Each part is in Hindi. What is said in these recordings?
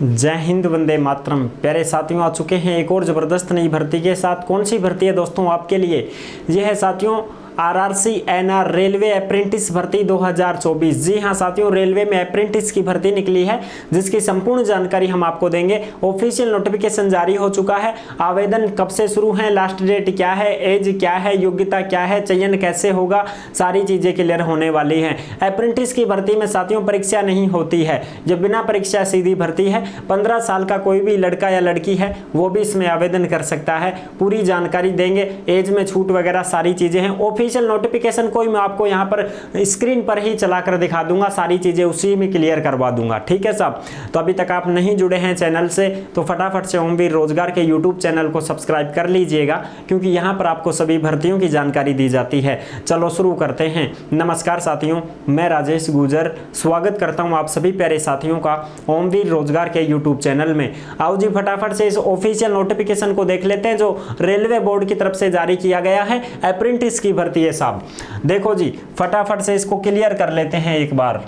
जय हिंद, वंदे मातरम। प्यारे साथियों, आ चुके हैं एक और ज़बरदस्त नई भर्ती के साथ। कौन सी भर्ती है दोस्तों आपके लिए? यह है साथियों आरआरसी एनआर रेलवे अप्रेंटिस भर्ती 2024। जी हाँ साथियों, रेलवे में अप्रेंटिस की भर्ती निकली है जिसकी संपूर्ण जानकारी हम आपको देंगे। ऑफिशियल नोटिफिकेशन जारी हो चुका है। आवेदन कब से शुरू है, लास्ट डेट क्या है, एज क्या है, योग्यता क्या है, चयन कैसे होगा, सारी चीज़ें क्लियर होने वाली हैं। अप्रेंटिस की भर्ती में साथियों परीक्षा नहीं होती है, जो बिना परीक्षा सीधी भर्ती है। 15 साल का कोई भी लड़का या लड़की है वो भी इसमें आवेदन कर सकता है। पूरी जानकारी देंगे, एज में छूट वगैरह सारी चीज़ें हैं। ऑफिशियल नोटिफिकेशन कोई मैं आपको यहाँ पर स्क्रीन पर ही चलाकर दिखा दूंगा, सारी चीजें उसी में क्लियर करवा दूंगा। ठीक है साहब, तो अभी तक आप नहीं जुड़े हैं चैनल से तो फटाफट से ओमवीर रोजगार के यूट्यूब चैनल को सब्सक्राइब कर लीजिएगा, क्योंकि यहाँ पर आपको सभी भर्तियों की जानकारी दी जाती है। चलो शुरू करते हैं। नमस्कार साथियों, मैं राजेश गुजर स्वागत करता हूँ आप सभी प्यारे साथियों का ओमवीर रोजगार के यूट्यूब चैनल में। आओ जी फटाफट से इस ऑफिशियल नोटिफिकेशन को देख लेते हैं जो रेलवे बोर्ड की तरफ से जारी किया गया है। अप्रेंटिस की भर्ती है साहब, देखो जी फटाफट से इसको क्लियर कर लेते हैं एक बार।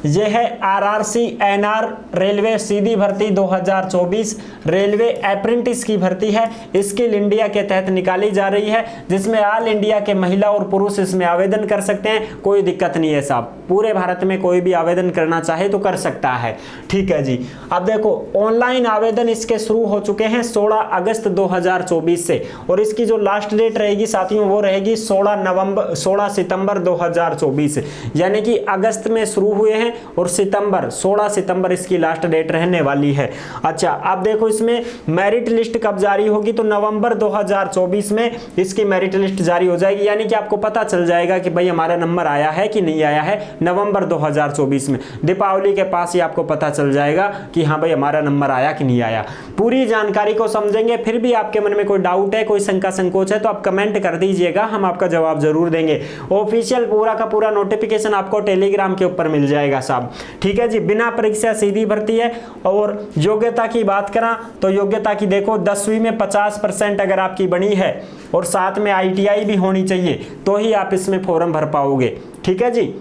यह है आरआरसी एनआर रेलवे सीधी भर्ती 2024 रेलवे अप्रेंटिस की भर्ती है। स्किल इंडिया के तहत निकाली जा रही है, जिसमें ऑल इंडिया के महिला और पुरुष इसमें आवेदन कर सकते हैं। कोई दिक्कत नहीं है साहब, पूरे भारत में कोई भी आवेदन करना चाहे तो कर सकता है। ठीक है जी, अब देखो ऑनलाइन आवेदन इसके शुरू हो चुके हैं 16 अगस्त 2024 से, और इसकी जो लास्ट डेट रहेगी साथियों वो रहेगी 16 सितंबर 2024, यानी कि अगस्त में शुरू हुए हैं और 16 सितंबर इसकी लास्ट डेट रहने वाली है। अच्छा, अब देखो इसमें मेरिट लिस्ट कब जारी होगी, तो नवंबर 2024 में इसकी मेरिट लिस्ट जारी हो जाएगी, यानी कि आपको पता चल जाएगा कि भाई हमारा नंबर आया है कि नहीं आया है। नवंबर 2024 में दीपावली के पास ही आपको पता चल जाएगा कि हाँ भाई हमारा नंबर आया कि नहीं आया। पूरी जानकारी को समझेंगे। फिर भी आपके मन में कोई डाउट है, कोई शंका संकोच है तो आप कमेंट कर दीजिएगा, हम आपका जवाब जरूर देंगे। ऑफिशियल पूरा का पूरा नोटिफिकेशन आपको टेलीग्राम के ऊपर मिल जाएगा साहब। ठीक है जी, बिना परीक्षा सीधी भर्ती है। और योग्यता की बात करा तो योग्यता की देखो 10वीं में 50% अगर आपकी बनी है और साथ में आईटीआई भी होनी चाहिए तो ही आप इसमें फॉर्म भर पाओगे। ठीक है जी,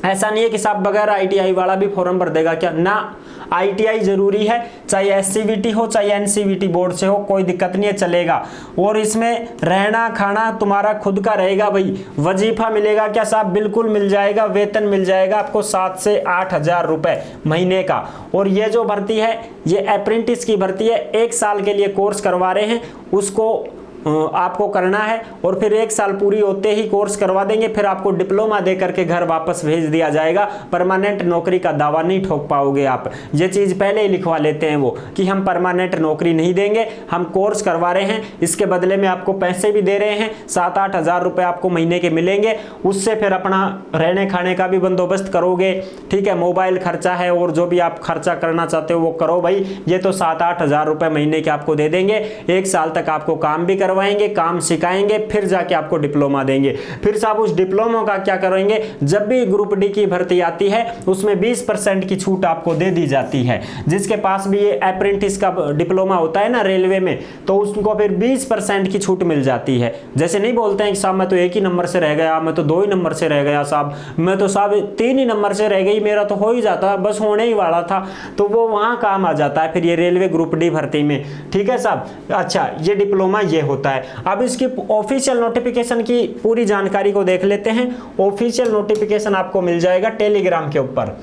ऐसा नहीं है कि साहब बगैर आईटीआई वाला भी फॉर्म भर देगा क्या, ना, आईटीआई जरूरी है, चाहे एससीवीटी हो चाहे एनसीवीटी बोर्ड से हो, कोई दिक्कत नहीं है, चलेगा। और इसमें रहना खाना तुम्हारा खुद का रहेगा भाई। वजीफा मिलेगा क्या साहब? बिल्कुल मिल जाएगा, वेतन मिल जाएगा आपको 7 से 8 हजार रुपए महीने का। और ये जो भर्ती है ये अप्रेंटिस की भर्ती है, 1 साल के लिए कोर्स करवा रहे हैं, उसको आपको करना है और फिर 1 साल पूरी होते ही कोर्स करवा देंगे, फिर आपको डिप्लोमा दे करके घर वापस भेज दिया जाएगा। परमानेंट नौकरी का दावा नहीं ठोक पाओगे आप, ये चीज़ पहले ही लिखवा लेते हैं वो कि हम परमानेंट नौकरी नहीं देंगे, हम कोर्स करवा रहे हैं, इसके बदले में आपको पैसे भी दे रहे हैं, 7-8 हजार रुपये आपको महीने के मिलेंगे, उससे फिर अपना रहने खाने का भी बंदोबस्त करोगे। ठीक है, मोबाइल खर्चा है और जो भी आप खर्चा करना चाहते हो वो करो भाई। ये तो 7-8 हजार रुपये महीने के आपको दे देंगे। 1 साल तक आपको काम भी करवाएंगे, काम सिखाएंगे, फिर जाके आपको डिप्लोमा देंगे। फिर साहब उस डिप्लोमा का क्या करेंगे, जब भी ग्रुप डी की भर्ती आती है उसमें 20% की छूट आपको दे दी जाती है। जिसके पास भी ये अप्रेंटिस का डिप्लोमा होता है ना रेलवे में, तो उसको फिर 20% की छूट मिल जाती है। जैसे नहीं बोलते हैं कि साहब मैं तो 1 ही नंबर से रह गया, मैं तो 2 ही नंबर से रह गया साहब, मैं तो साहब 3 ही नंबर से रह गई, मेरा तो हो ही जाता, बस होने ही वाला था, तो वो वहां काम आ जाता है फिर ये रेलवे ग्रुप डी भर्ती में। ठीक है साहब, अच्छा ये डिप्लोमा ये होता है। अब इसकी ऑफिशियल नोटिफिकेशन की पूरी जानकारी को देख लेते हैं। ऑफिशियल नोटिफिकेशन आपको मिल जाएगा टेलीग्राम के ऊपर,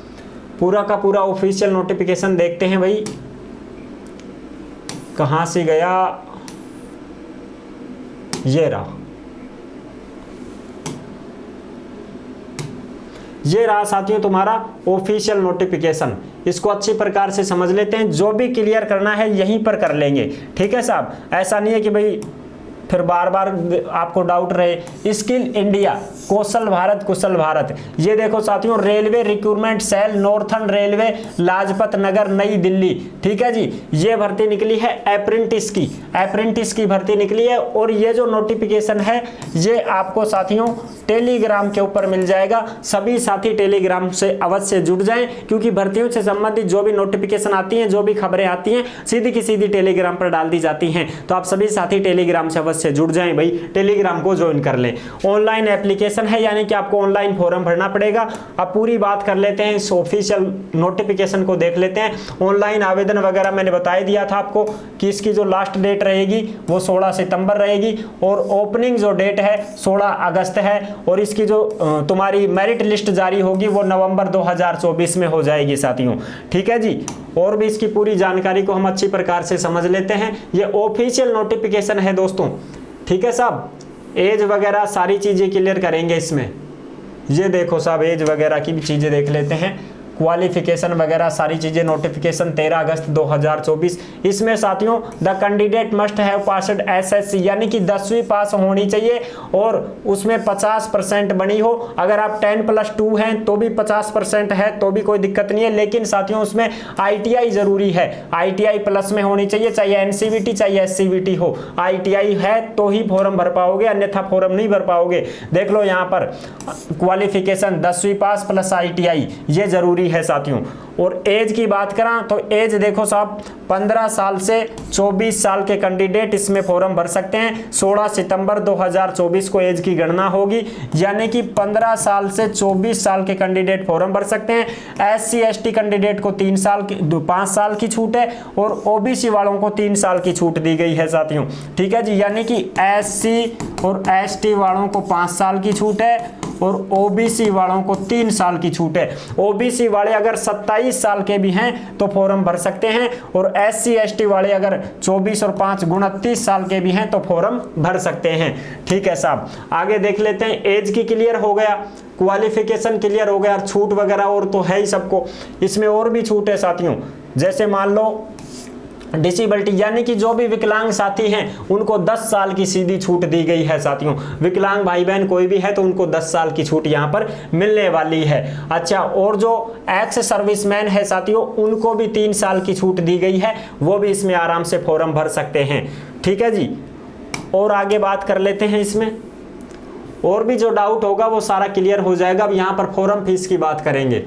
पूरा का पूरा ऑफिशियल नोटिफिकेशन देखते हैं भाई कहां से गया, ये रहा साथियों तुम्हारा ऑफिशियल नोटिफिकेशन। इसको अच्छी प्रकार से समझ लेते हैं, जो भी क्लियर करना है यहीं पर कर लेंगे। ठीक है साहब, ऐसा नहीं है कि भाई फिर बार बार आपको डाउट रहे। स्किल इंडिया, कौशल भारत, कुशल भारत, ये देखो साथियों railway recruitment cell, northern railway, Lajpat Nagar, Nai Delhi. ठीक है जी, ये भर्ती निकली है अप्रेंटिस की भर्ती निकली है। और ये जो नोटिफिकेशन है ये आपको साथियों टेलीग्राम के ऊपर मिल जाएगा। सभी साथी टेलीग्राम से अवश्य जुड़ जाएं, क्योंकि भर्तियों से संबंधित जो भी नोटिफिकेशन आती हैं, जो भी खबरें आती हैं, सीधी की सीधी टेलीग्राम पर डाल दी जाती हैं। तो आप सभी साथी टेलीग्राम से अवश्य से जुड़ जाएं भाई, टेलीग्राम को ज्वाइन कर लें। ऑनलाइन एप्लीकेशन है, यानी कि आपको ऑनलाइन फॉर्म भरना पड़ेगा। अब पूरी बात कर लेते हैं, इस ऑफिशियल नोटिफिकेशन को देख लेते हैं। ऑनलाइन आवेदन वगैरह मैंने बता दिया था आपको कि इसकी जो लास्ट डेट रहेगी वो 16 सितंबर रहेगी और ओपनिंग जो डेट है 16 अगस्त है और इसकी जो तुम्हारी मेरिट लिस्ट जारी होगी वो नवंबर 2024 में हो जाएगी साथियों। ठीक है जी, और भी इसकी पूरी जानकारी को हम अच्छी प्रकार से समझ लेते हैं। ये ऑफिशियल नोटिफिकेशन है दोस्तों। ठीक है साहब, एज वगैरह सारी चीजें क्लियर करेंगे इसमें। ये देखो साहब, एज वगैरह की भी चीजें देख लेते हैं, क्वालिफिकेशन वगैरह सारी चीजें। नोटिफिकेशन 13 अगस्त 2024। इसमें साथियों the candidate must have passed SSC, यानी कि 10वीं पास होनी चाहिए और उसमें 50% बनी हो। अगर आप 10+2 हैं तो भी 50% है तो भी कोई दिक्कत नहीं है, लेकिन साथियों उसमें आईटीआई जरूरी है। आईटीआई प्लस में होनी चाहिए, चाहे एनसीवीटी चाहे एससीवीटी हो। आईटीआई है तो ही फॉर्म भर पाओगे, अन्यथा फॉर्म नहीं भर पाओगे। देख लो यहाँ पर क्वालिफिकेशन 10वीं पास प्लस आईटीआई, ये जरूरी है साथियों। और एज की बात करें तो एज देखो साहब, 15 साल से 24 साल के कैंडिडेट इसमें फॉर्म भर सकते हैं। 16 सितंबर 2024 को एज की गणना होगी, यानी कि 15 साल से 24 साल के कैंडिडेट फॉर्म भर सकते हैं। एससी एसटी कैंडिडेट को 5 साल की छूट है और ओबीसी वालों को 3 साल की छूट दी गई है साथियों। ठीक है जी, यानी कि एससी और एसटी वालों को 5 साल की छूट है और ओबीसी वालों को 3 साल की छूट है। ओबीसी वाले अगर 27 साल के भी हैं तो फॉर्म भर सकते हैं और एससी एसटी वाले अगर 24 और 5 29 साल के भी हैं तो फॉर्म भर सकते हैं। ठीक है साहब, आगे देख लेते हैं। एज की क्लियर हो गया, क्वालिफिकेशन क्लियर हो गया, छूट वगैरह और तो है ही सबको। इसमें और भी छूट है साथियों, जैसे मान लो डिसेबिलिटी, यानी कि जो भी विकलांग साथी हैं उनको 10 साल की सीधी छूट दी गई है साथियों। विकलांग भाई बहन कोई भी है तो उनको 10 साल की छूट यहाँ पर मिलने वाली है। अच्छा, और जो एक्स सर्विसमैन है साथियों उनको भी 3 साल की छूट दी गई है, वो भी इसमें आराम से फॉर्म भर सकते हैं। ठीक है जी, और आगे बात कर लेते हैं। इसमें और भी जो डाउट होगा वो सारा क्लियर हो जाएगा। अब यहाँ पर फॉर्म फीस की बात करेंगे।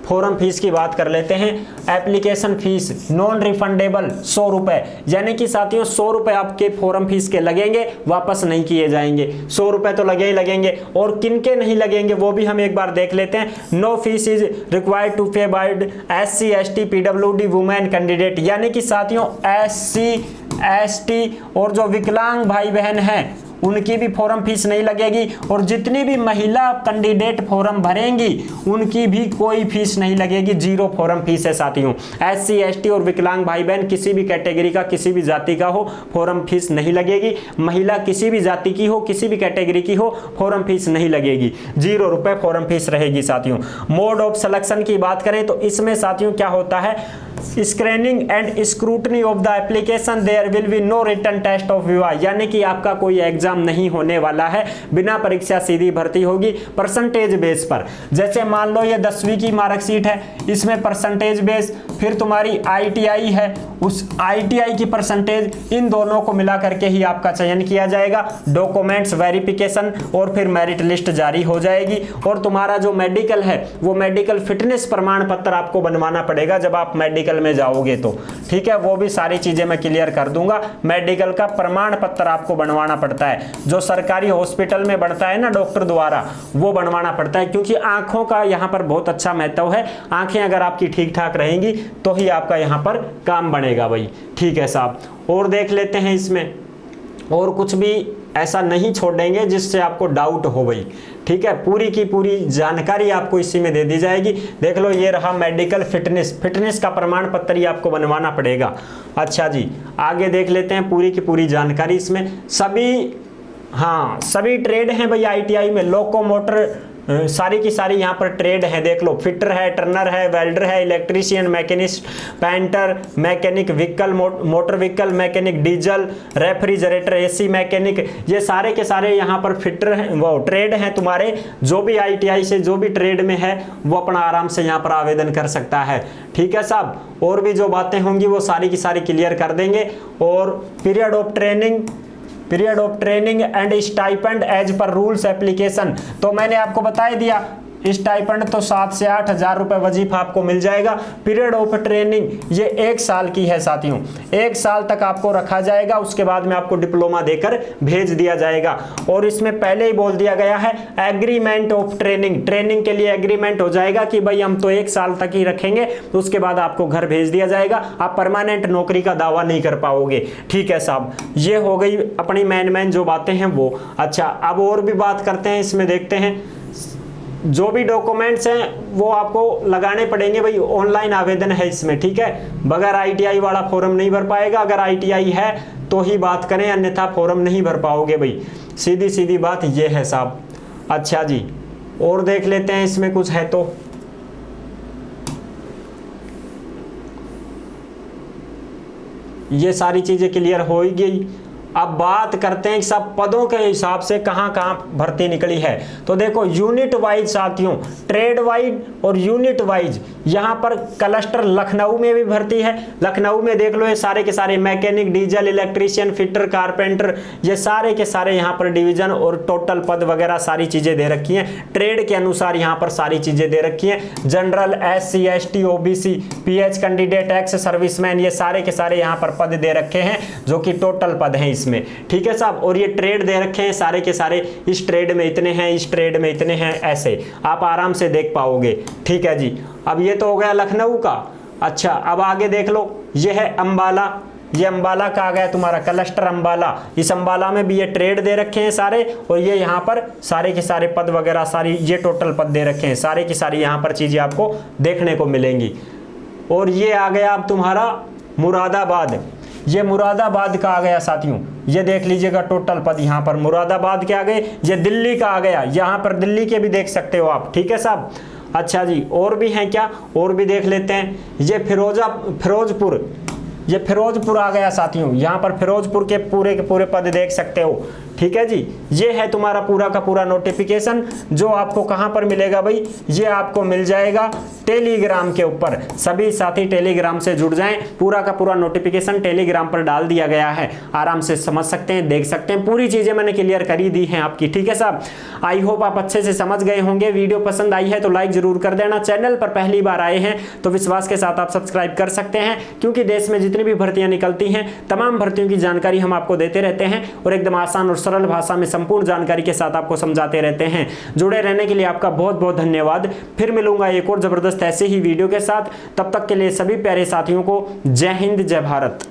फॉर्म फीस की बात कर लेते हैं। एप्लीकेशन फीस नॉन रिफंडेबल 100 रुपए, यानी कि साथियों 100 रुपए आपके फॉर्म फीस के लगेंगे, वापस नहीं किए जाएंगे। 100 रुपए तो लगे ही लगेंगे, और किनके नहीं लगेंगे वो भी हम एक बार देख लेते हैं। No fees is required to pay by SC ST PWD women candidate, यानी कि साथियों एससी एसटी और जो विकलांग भाई बहन हैं उनकी भी फॉर्म फीस नहीं लगेगी, और जितनी भी महिला कैंडिडेट फॉर्म भरेंगी उनकी भी कोई फीस नहीं लगेगी। 0 फॉर्म फीस है साथियों। एससी एसटी और विकलांग भाई बहन किसी भी कैटेगरी का, किसी भी जाति का हो, फॉर्म फीस नहीं लगेगी। महिला किसी भी जाति की हो, किसी भी कैटेगरी की हो, फॉर्म फीस नहीं लगेगी। 0 रुपए फॉर्म फीस रहेगी साथियों। मोड ऑफ सिलेक्शन की बात करें तो इसमें साथियों क्या होता है, screening and scrutiny of the application, there will be no written test of viva, यानी कि आपका कोई एग्जाम नहीं होने वाला है, बिना परीक्षा सीधी भर्ती होगी परसेंटेज बेस पर। जैसे मान लो ये 10वीं की मार्कशीट है, इसमें परसेंटेज बेस, फिर तुम्हारी आईटीआई है, उस आईटीआई की परसेंटेज, इन दोनों को मिला करके ही आपका चयन किया जाएगा। डॉक्यूमेंट्स वेरिफिकेशन और फिर मेरिट लिस्ट जारी हो जाएगी। और तुम्हारा जो मेडिकल है वो मेडिकल फिटनेस प्रमाण पत्र आपको बनवाना पड़ेगा जब आप मेडिकल में जाओगे तो। ठीक है, वो भी सारी चीजें मैं क्लियर कर दूंगा। मेडिकल का प्रमाण पत्र आपको बनवाना पड़ता है, जो सरकारी हॉस्पिटल में बनता है ना डॉक्टर द्वारा, वो बनवाना पड़ता है, क्योंकि आंखों का यहाँ पर बहुत अच्छा महत्व है। आंखें अगर आपकी ठीक ठाक रहेंगी तो ही आपका यहाँ पर काम बनेगा भाई। ठीक है साहब, और देख लेते हैं इसमें, और कुछ भी ऐसा नहीं छोड़ेंगे जिससे आपको डाउट हो भाई। ठीक है, पूरी की पूरी जानकारी आपको इसी में दे दी जाएगी। देख लो, ये रहा मेडिकल फिटनेस का प्रमाण पत्र ही आपको बनवाना पड़ेगा। अच्छा जी, आगे देख लेते हैं पूरी की पूरी जानकारी। इसमें सभी ट्रेड हैं भाई आईटीआई में। लोकोमोटर सारी की सारी यहाँ पर ट्रेड है। देख लो, फिटर है, टर्नर है, वेल्डर है, electrician, machinist, painter, mechanic vehicle, motor vehicle mechanic, diesel, refrigerator, AC mechanic, ये सारे के सारे यहाँ पर फिटर हैं, वो ट्रेड हैं तुम्हारे। जो भी आईटीआई से जो भी ट्रेड में है वो अपना आराम से यहाँ पर आवेदन कर सकता है। ठीक है साहब, और भी जो बातें होंगी वो सारी की सारी क्लियर कर देंगे। और period of training and stipend as per rules application, तो मैंने आपको बता ही दिया स्टाइपेंड तो 7 से 8 हजार रुपए वजीफा आपको मिल जाएगा। पीरियड ऑफ ट्रेनिंग ये 1 साल की है साथियों, 1 साल तक आपको रखा जाएगा, उसके बाद में आपको डिप्लोमा देकर भेज दिया जाएगा। और इसमें पहले ही बोल दिया गया है एग्रीमेंट ऑफ ट्रेनिंग, ट्रेनिंग के लिए एग्रीमेंट हो जाएगा कि भाई हम तो 1 साल तक ही रखेंगे, तो उसके बाद आपको घर भेज दिया जाएगा, आप परमानेंट नौकरी का दावा नहीं कर पाओगे। ठीक है साहब, ये हो गई अपनी मेन जो बातें हैं वो। अच्छा, अब और भी बात करते हैं, इसमें देखते हैं जो भी डॉक्यूमेंट्स हैं वो आपको लगाने पड़ेंगे भाई, ऑनलाइन आवेदन है इसमें। ठीक है, बगैर ITI वाला फॉर्म नहीं भर पाएगा, अगर ITI है तो ही बात करें, अन्यथा फॉर्म नहीं भर पाओगे भाई, सीधी सीधी बात ये है साहब। अच्छा जी, और देख लेते हैं इसमें कुछ है तो। ये सारी चीजें क्लियर हो ही गई। अब बात करते हैं सब पदों के हिसाब से कहां कहां भर्ती निकली है। तो देखो यूनिट वाइज साथियों, ट्रेड वाइज और यूनिट वाइज, यहां पर क्लस्टर लखनऊ में भी भर्ती है। लखनऊ में देख लो ये सारे के सारे mechanic, diesel, electrician, fitter, carpenter, ये सारे के सारे यहां पर डिवीजन और टोटल पद वगैरह सारी चीजें दे रखी हैं। ट्रेड के अनुसार यहां पर सारी चीजें दे रखी हैं। General, SC, ST, OBC, PH candidate, ex serviceman, ये सारे के सारे यहां पर पद दे रखे हैं जो कि टोटल पद हैं में। ठीक है साहब, और ये ट्रेड दे रखे हैं सारे के सारे, इस ट्रेड में इतने हैं, इस ट्रेड में इतने हैं, ऐसे आप आराम से देख पाओगे। ठीक है जी, अब ये तो हो गया लखनऊ का। अच्छा, अब आगे देख लो, ये है अंबाला, ये अंबाला का आ गया तुम्हारा क्लस्टर अंबाला। इस अंबाला में भी ये ट्रेड दे रखे हैं सारे, और ये यहाँ पर सारे के सारे पद वगैरह सारी ये टोटल पद दे रखे हैं, सारे की सारी यहाँ पर चीजें आपको देखने को मिलेंगी। और ये आ गया अब तुम्हारा मुरादाबाद, ये मुरादाबाद का आ गया साथियों, ये देख लीजिएगा टोटल पद यहाँ पर मुरादाबाद के आ गए। ये दिल्ली का आ गया, यहाँ पर दिल्ली के भी देख सकते हो आप। ठीक है साहब। अच्छा जी, और भी हैं क्या, और भी देख लेते हैं। ये फिरोजपुर, ये फिरोजपुर आ गया साथियों, यहाँ पर फिरोजपुर के पूरे पद देख सकते हो। ठीक है जी, ये है तुम्हारा पूरा का पूरा नोटिफिकेशन, जो आपको कहां पर मिलेगा भाई, ये आपको मिल जाएगा टेलीग्राम के ऊपर। सभी साथी टेलीग्राम से जुड़ जाएं, पूरा का पूरा नोटिफिकेशन टेलीग्राम पर डाल दिया गया है, आराम से समझ सकते हैं, देख सकते हैं, पूरी चीजें मैंने क्लियर करी दी हैं आपकी। ठीक है साहब, आई होप आप अच्छे से समझ गए होंगे। वीडियो पसंद आई है तो लाइक जरूर कर देना, चैनल पर पहली बार आए हैं तो विश्वास के साथ आप सब्सक्राइब कर सकते हैं, क्योंकि देश में जितनी भी भर्तियां निकलती हैं तमाम भर्तियों की जानकारी हम आपको देते रहते हैं, और एकदम आसान और सरल भाषा में संपूर्ण जानकारी के साथ आपको समझाते रहते हैं। जुड़े रहने के लिए आपका बहुत बहुत धन्यवाद। फिर मिलूंगा एक और जबरदस्त ऐसे ही वीडियो के साथ, तब तक के लिए सभी प्यारे साथियों को जय हिंद, जय भारत।